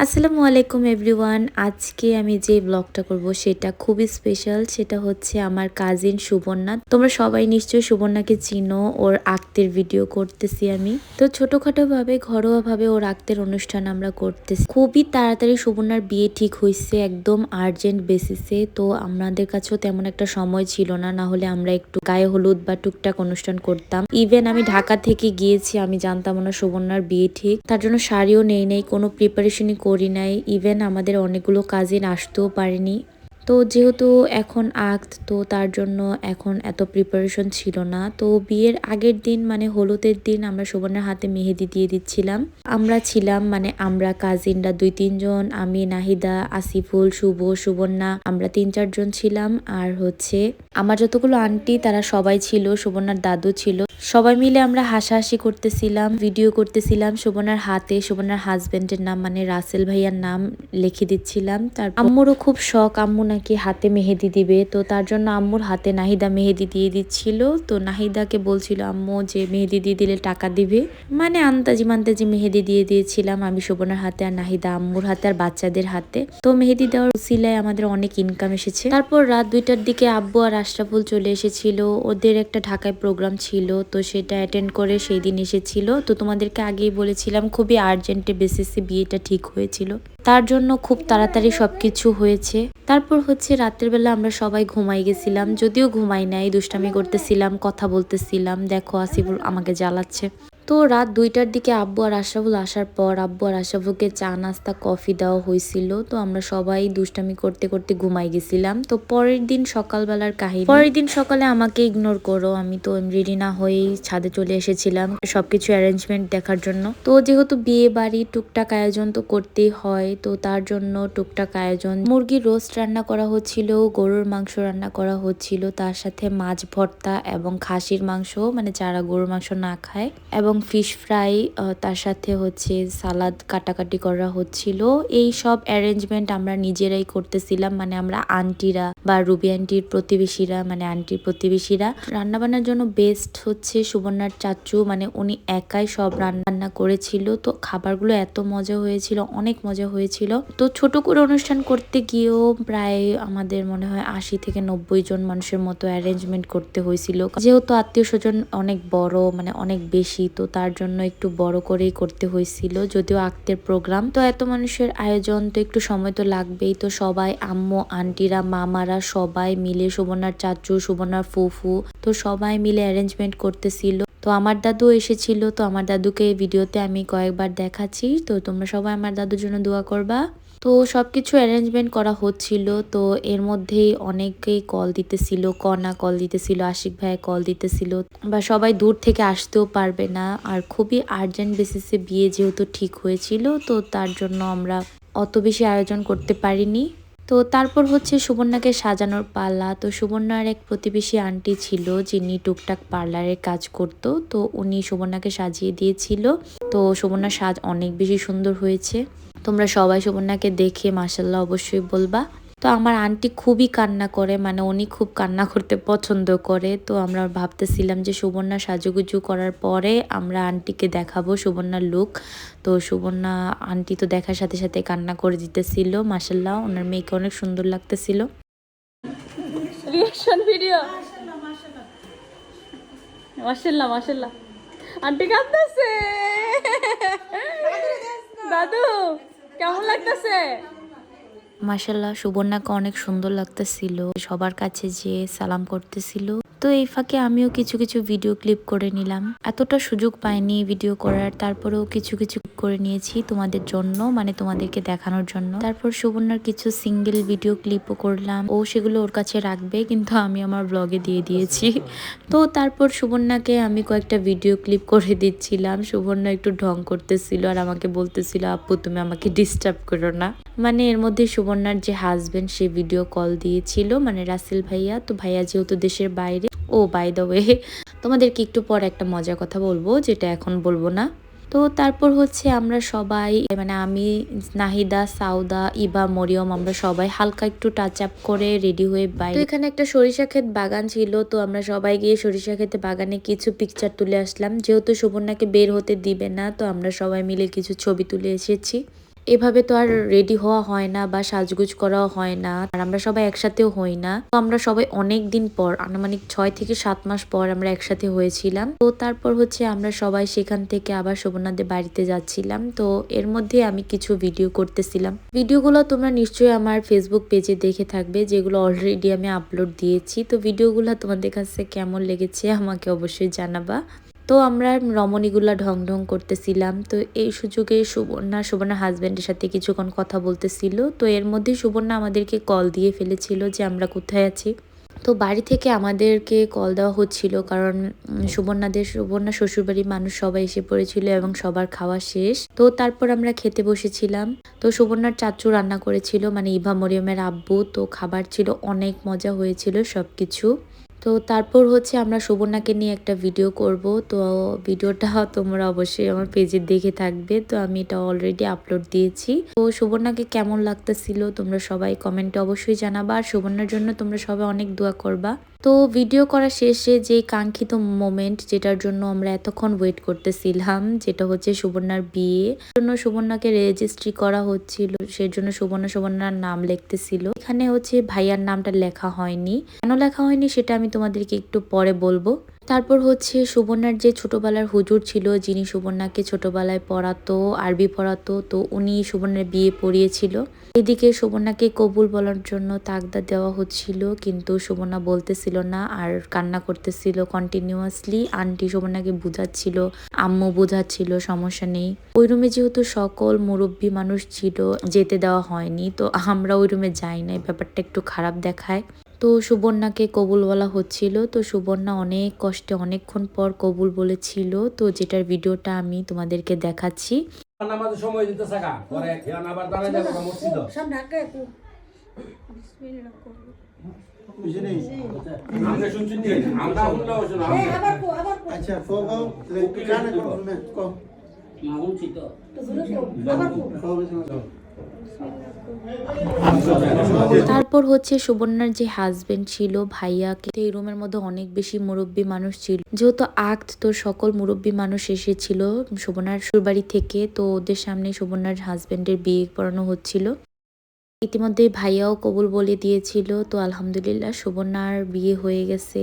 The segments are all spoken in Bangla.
আসসালামু আলাইকুম এভরিওয়ান। আজকে আমি যে ব্লগটা করব সেটা খুবই স্পেশাল। সেটা হচ্ছে আমার কাজিন সুবর্ণা। তোমরা সবাই নিশ্চয়ই সুবর্ণাকে চিনো। ওর আক্তের ভিডিও করতেছি আমি। তো ছোটখাটো ভাবে ঘরোয়া ভাবে ওর আক্তের অনুষ্ঠান আমরা করতেছি। খুবই তাড়াতাড়ি সুবর্ণার বিয়ে ঠিক হয়েছে, একদম আর্জেন্ট বেসিসে। তো আমাদের কাছেও তেমন একটা সময় ছিল না, না হলে আমরা একটু গায়ে হলুদ বা টুকটাক অনুষ্ঠান করতাম। ইভেন আমি ঢাকা থেকে গিয়েছি, আমি জানতাম না সুবর্ণার বিয়ে ঠিক, তার জন্য শাড়িও নেই কোনো প্রিপারেশনই করি নাই। ইভেন আমাদের অনেকগুলো কাজিন আসতেও পারেনি। তো যেহেতু এখন আক্ত, তো তার জন্য এখন এত প্রিপারেশন ছিল না। তো বিয়ের আগের দিন মানে হলুদের দিন আমরা সুবর্ণার হাতে মেহেদি দিয়ে দিচ্ছিলাম। আমরা ছিলাম মানে আমরা কাজিনরা 2-3 জন, আমি, নাহিদা, আসিফুল, শুভ, সুবর্ণা, আমরা 3-4 জন ছিলাম। আর হচ্ছে আমার যতগুলো আন্টি তারা সবাই ছিল, সুবর্ণার দাদু ছিল। সবাই মিলে আমরা হাসাহাসি করতেছিলাম, ভিডিও করতেছিলাম। সুবর্ণার হাতে সুবর্ণার হাজবেন্ডের নাম মানে রাসেল ভাইয়ার নাম লিখে দিচ্ছিলাম। তার আম্মুরও খুব শখ, আম্মু নাকি হাতে মেহেদি দিবে, তো তার জন্য আম্মুর হাতে নাহিদা মেহেদি দিয়ে দিচ্ছিল। তো নাহিদাকে বলছিল আম্মু যে মেহেদি দিয়ে দিলে টাকা দিবে, মানে আন্তাজি মান্তাজি মেহেদি দিয়ে দিয়েছিলাম আমি সুবর্ণার হাতে, আর নাহিদা আম্মুর হাতে, আর বাচ্চাদের হাতে। তো মেহেদি দেওয়ার উসিলায় আমাদের অনেক ইনকাম এসেছে। তারপর রাত 2টার দিকে আব্বু আর আশরাফুল চলে এসেছিল। ওদের একটা ঢাকায় প্রোগ্রাম ছিল, তো সেটা অ্যাটেন্ড করে সেই দিন এসেছিল। তো তোমাদেরকে আগেই বলেছিলাম খুবই আর্জেন্টে বেসিসে বিয়েটা ঠিক হয়েছিল, তার জন্য খুব তাড়াতাড়ি সবকিছু হয়েছে। তারপর হচ্ছে রাতের বেলা আমরা সবাই ঘুমাই গেছিলাম, যদিও ঘুমাই নাই, দুষ্টামি করতেছিলাম, কথা বলতেছিলাম। দেখো আসিফুল আমাকে জ্বালাচ্ছে। তো রাত 2টার দিকে আব্বু আর আশরাফুল আসার পর আব্বু আর আশরাফুলকে চা নাস্তা কফি দেওয়া হয়েছিল। তো আমরা সবাই দুষ্টামি করতে করতে ঘুমাই গেছিলাম। তো পরের দিন সকালবেলার কাহিনী। পরের দিন সকালে আমাকে ইগনোর করো, আমি তো রেডি না হয়েই ছাদে চলে এসেছিলাম সবকিছু অ্যারেঞ্জমেন্ট দেখার জন্য। তো যেহেতু বিয়ে বাড়ি টুকটাক আয়োজন তো করতেই হয়, তো তার জন্য টুকটাক আয়োজন, মুরগির রোস্ট রান্না করা হচ্ছিল, গরুর মাংস রান্না করা হচ্ছিল, তার সাথে মাছ ভর্তা এবং খাসির মাংস মানে যারা গরুর মাংস না খায়, এবং ফিশ ফ্রাই, তার সাথে হচ্ছে সালাদ কাটাকাটি করা হচ্ছিল। এই সব অ্যারেঞ্জমেন্ট আমরা নিজেরাই করতেছিলাম, মানে আমরা আন্টিরা বা রুবি আন্টির প্রতিবেশীরা, মানে আন্টির প্রতিবেশীরা। রান্নাবান্নার জন্য বেস্ট হচ্ছে সুবর্ণার চাচু, মানে উনি একাই সব রান্না করেছিল। তো খাবারগুলো এত মজা হয়েছিল, অনেক মজা হয়েছিল। তো ছোট করে অনুষ্ঠান করতে গিয়েও প্রায় আমাদের মনে হয় 80 থেকে 90 জন মানুষের মতো অ্যারেঞ্জমেন্ট করতে হয়েছিল, যেহেতু আত্মীয় স্বজন অনেক বড়, মানে অনেক বেশি, তো তার জন্য একটু বড় করেই করতে হয়েছিল। যদিও আক্তের প্রোগ্রাম, তো এত মানুষের আয়োজন, তো একটু সময় তো লাগবেই। তো সবাই আম্মু আন্টিরা মামারা সবাই মিলে, সুবর্ণার চাচু, সুবর্ণার ফুফু, তো সবাই মিলে অ্যারেঞ্জমেন্ট করতেছিল। তো আমার দাদু এসেছিল, তো আমার দাদুকে এই ভিডিওতে আমি কয়েকবার দেখাচ্ছি। তো তোমরা সবাই আমার দাদুর জন্য দোয়া করবা। তো সবকিছু অ্যারেঞ্জমেন্ট করা হচ্ছিল। তো এর মধ্যেই অনেকেই কল দিতেছিল, কনা কল দিতেছিল, আশিক ভাই কল দিতেছিল, বা সবাই দূর থেকে আসতেও পারবে না। আর খুবই আর্জেন্ট বেসিসে বিয়ে যেহেতু ঠিক হয়েছিল, তো তার জন্য আমরা অত বেশি আয়োজন করতে পারিনি। তো তারপর হচ্ছে সুবর্ণাকে সাজানোর পালা। তো সুবর্ণার এক প্রতিবেশী আন্টি ছিল যিনি টুকটাক পার্লারের কাজ করতো, তো উনি সুবর্ণাকে সাজিয়ে দিয়েছিল। তো সুবর্ণার সাজ অনেক বেশি সুন্দর হয়েছে। তোমরা সবাই সুবর্ণাকে দেখে মাশাল্লাহ অবশ্যই বলবা। তো আমার আন্টি খুবই কান্না করে, মানে উনি খুব কান্না করতে পছন্দ করে। তো আমরা ভাবতেছিলাম যে সুবর্ণা সাজুগুজু করার পরে আমরা আন্টিকে দেখাবো সুবর্ণার লুক। তো সুবর্ণা আন্টি তো দেখার সাথে সাথে কান্না করে দিতেছিল। মাশাল্লাহ ওনার মেয়েকে অনেক সুন্দর লাগতেছিল। Reaction video. মাশাআল্লাহ মাশাআল্লাহ, আন্টি কাঁদতেছে। দাদু কেমন লাগতেছে? মাশাল্লাহ সুবর্ণাকে অনেক সুন্দর লাগতেছিল, সবার কাছে যে সালাম করতেছিল। তো এই ফাঁকে আমিও কিছু কিছু ভিডিও ক্লিপ করে নিলাম। এতটা সুযোগ পাইনি ভিডিও করার, তারপরেও কিছু কিছু করে নিয়েছি তোমাদের জন্য, মানে তোমাদেরকে দেখানোর জন্য। তারপর সুবর্ণার কিছু সিঙ্গেল ভিডিও ক্লিপও করলাম, ও সেগুলো ওর কাছে রাখবে, কিন্তু আমি আমার ব্লগে দিয়ে দিয়েছি। তো তারপর সুবর্ণাকে আমি কয়েকটা ভিডিও ক্লিপ করে দিচ্ছিলাম। সুবর্ণা একটু ঢং করতেছিল আর আমাকে বলতেছিল আপু তুমি আমাকে ডিস্টার্ব করো না। মানে এর মধ্যে সুবর্ণার যে হাজবেন্ড সে ভিডিও কল দিয়েছিল, মানে রাসেল ভাইয়া। তো ভাইয়া যেহেতু দেশের বাইরে, ও বাই দ্য ওয়ে তোমাদেরকে একটু পর একটা মজার কথা বলবো, যেটা এখন বলবো না। তো তারপর হচ্ছে আমরা সবাই, মানে আমি, নাহিদা, সাউদা, ইবা, মরিয়ম, আমরা সবাই হালকা একটু টাচ আপ করে রেডি হয়ে বাইরে। তো এখানে একটা সরিষা ক্ষেত বাগান ছিল, তো আমরা সবাই গিয়ে সরিষা ক্ষেতে বাগানে কিছু পিকচার তুলে আসলাম। যেহেতু সুবর্ণাকে বের হতে দিবে না, তো আমরা সবাই মিলে কিছু ছবি তুলে এসেছি। এভাবে তো আর রেডি হওয়া হয় না বা সাজগোজ করাও হয় না, আর আমরা সবাই একসাথেও হই না। তো আমরা সবাই অনেক দিন পর, আনুমানিক 6 থেকে 7 মাস পর আমরা একসাথে হয়েছিলাম। তো তারপর হচ্ছে আমরা সবাই সেখান থেকে আবার শোভনাদের বাড়িতে যাচ্ছিলাম। তো এর মধ্যে আমি কিছু ভিডিও করতেছিলাম। ভিডিওগুলো তোমরা নিশ্চয়ই আমার ফেসবুক পেজে দেখে থাকবে, যেগুলো অলরেডি আমি আপলোড দিয়েছি। তো ভিডিওগুলো তোমাদের কাছে কেমন লেগেছে আমাকে অবশ্যই জানাবা। তো আমরা রমণীগুলা ঢং ঢং করতেছিলাম। তো এই সুযোগে সুবর্ণার হাজবেন্ডের সাথে কিছুক্ষণ কথা বলতেছিল। তো এর মধ্যে সুবর্ণা আমাদেরকে কল দিয়ে ফেলেছিল যে আমরা কোথায় আছি। তো বাড়ি থেকে আমাদেরকে কল দেওয়া হচ্ছিল, কারণ সুবর্ণা শ্বশুরবাড়ির মানুষ সবাই এসে পড়েছিল এবং সবার খাওয়া শেষ। তো তারপর আমরা খেতে বসেছিলাম। তো সুবর্ণার চাচু রান্না করেছিল, মানে ইভা মরিয়মের আব্বু। তো খাবার ছিল, অনেক মজা হয়েছিল সবকিছু। তো তারপর হচ্ছে আমরা সুবর্ণাকে নিয়ে একটা ভিডিও করব। তো ভিডিওটা তোমরা অবশ্যই আমার পেজে দেখে থাকবে। তো আমি এটা অলরেডি আপলোড দিয়েছি। তো সুবর্ণাকে কেমন লাগতেছিল তোমরা সবাই কমেন্টে অবশ্যই জানাবা, আর সুবর্ণার জন্য তোমরা সবাই অনেক দোয়া করবা। তো ভিডিও করা শেষে যে কাঙ্ক্ষিত মোমেন্ট, যেটার জন্য আমরা এতক্ষণ ওয়েট করতেছিলাম, যেটা হচ্ছে সুবর্ণার বিয়ে জন্য সুবর্ণাকে রেজিস্ট্রি করা হচ্ছিল, সেজন্য সুবর্ণার নাম লিখতেছিল। এখানে হচ্ছে ভাইয়ার নামটা লেখা হয়নি, কেন লেখা হয়নি সেটা আমি তোমাদেরকে একটু পরে বলবো। তারপর হচ্ছে সুবর্ণার যে ছোটবেলার হুজুর ছিল, যিনি সুবর্ণাকে ছোটবেলায় পড়াতো, আরবি পড়াতো, তো উনি সুবর্ণার বিয়ে পড়িয়েছিল। এদিকে সুবর্ণাকে কবুল বলার জন্য তাগদা দেওয়া হচ্ছিল, কিন্তু সুবর্ণা বলতেছিল না আর কান্না করতেছিল কন্টিনিউয়াসলি। আন্টি সুবর্ণাকে বুঝাচ্ছিল, আম্মু বুঝাচ্ছিল সমস্যা নেই। ওই রুমে যেহেতু সকল মুরব্বী মানুষ ছিল, যেতে দেওয়া হয়নি। তো আমরা ওই রুমে যাই নাই, ব্যাপারটা একটু খারাপ দেখায়। তো সুবর্ণাকে কবুল বলা হচ্ছিল। তো সুবর্ণা অনেক কষ্টে অনেকক্ষণ পর কবুল বলেছিল, তো যেটার ভিডিওটা আমি তোমাদেরকে দেখাচ্ছি। নামাজের সময় দিতে থাকা পরে খেয়াল আবার দাঁড়ায় যাবো মসজিদ আমরা শুনছি আমরা উল্টা শুনো আচ্ছা কো কো কানে কো শুনে কো মাগুন ছিল তারপর হচ্ছে সুবর্ণার যে হাজবেন্ড ছিল ভাইয়াকে, এই রুমের মধ্যে অনেক বেশি মুরব্বী মানুষ ছিল, যেহেতু আক্ত, তো সকল মুরব্বী মানুষ এসেছিল সুবর্ণার শ্বশুরবাড়ি থেকে। তো ওদের সামনে সুবর্ণার হাজবেন্ডের বিয়ে পড়ানো হচ্ছিল। ইতিমধ্যে ভাইয়াও কবুল বলে দিয়েছিল। তো আলহামদুলিল্লাহ সুবর্ণার বিয়ে হয়ে গেছে।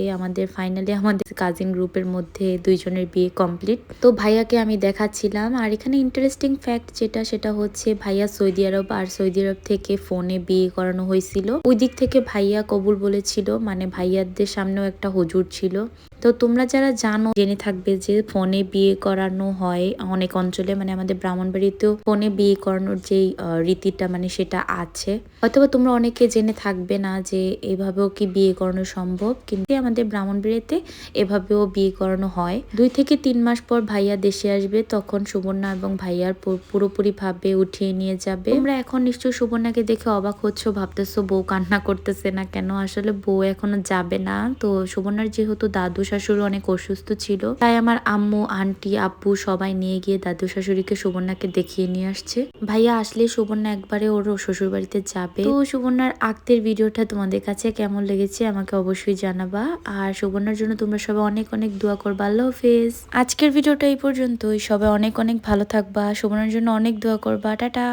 ফাইনালি আমাদের কাজিন গ্রুপের মধ্যে দুইজনের বিয়ে কমপ্লিট। তো ভাইয়াকে আমি দেখাচ্ছিলাম। আর এখানে ইন্টারেস্টিং ফ্যাক্ট সেটা হচ্ছে ভাইয়া সৌদি আরব, আর সৌদি আরব থেকে ফোনে বিয়ে করানো হয়েছিল। ওই দিক থেকে ভাইয়া কবুল বলেছিল, মানে ভাইয়াদের সামনেও একটা হুজুর ছিল। তো তোমরা যারা জানো জেনে থাকবে যে ফোনে বিয়ে করানো হয় অনেক অঞ্চলে, মানে আমাদের ব্রাহ্মণবাড়িতেও ফোনে বিয়ে করানোর যেই রীতিটা, মানে সেটা আছে। হয়তোবা তোমরা অনেকে জেনে থাকবে না যে এভাবেও কি বিয়ে করানো সম্ভব, কিন্তু আমাদের ব্রাহ্মণবাড়িতে এভাবেও বিয়ে করানো হয়। 2 থেকে 3 মাস পর ভাইয়া দেশে আসবে, তখন সুবর্ণা এবং ভাইয়ার পুরোপুরি ভাবে উঠিয়ে নিয়ে যাবে। তোমরা এখন নিশ্চয়ই সুবর্ণাকে দেখে অবাক হচ্ছ, ভাবতেছো বউ কান্না করতেছে না কেন। আসলে বউ এখনো যাবে না। তো সুবর্ণার যেহেতু দাদু শাশুড়ি অনেক অসুস্থ ছিল, তাই আমার আম্মু, আন্টি, আব্বু সবাই নিয়ে গিয়ে দাদু শাশুড়িকে সুবর্ণাকে দেখিয়ে নিয়ে আসছে। ভাইয়া আসলে সুবর্ণা একবারে ওর শ্বশুর বাড়িতে যাবে। তো সুবর্ণার আক্তের ভিডিওটা তোমাদের কাছে কেমন লেগেছে আমাকে অবশ্যই জানাবা, আর সুবর্ণার জন্য তোমরা সবাই অনেক অনেক দোয়া করবা। আল্লাহ হাফেজ। আজকের ভিডিওটা এই পর্যন্তই। সবাই অনেক অনেক ভালো থাকবা, সুবর্ণার জন্য অনেক দোয়া করবা। টাটা।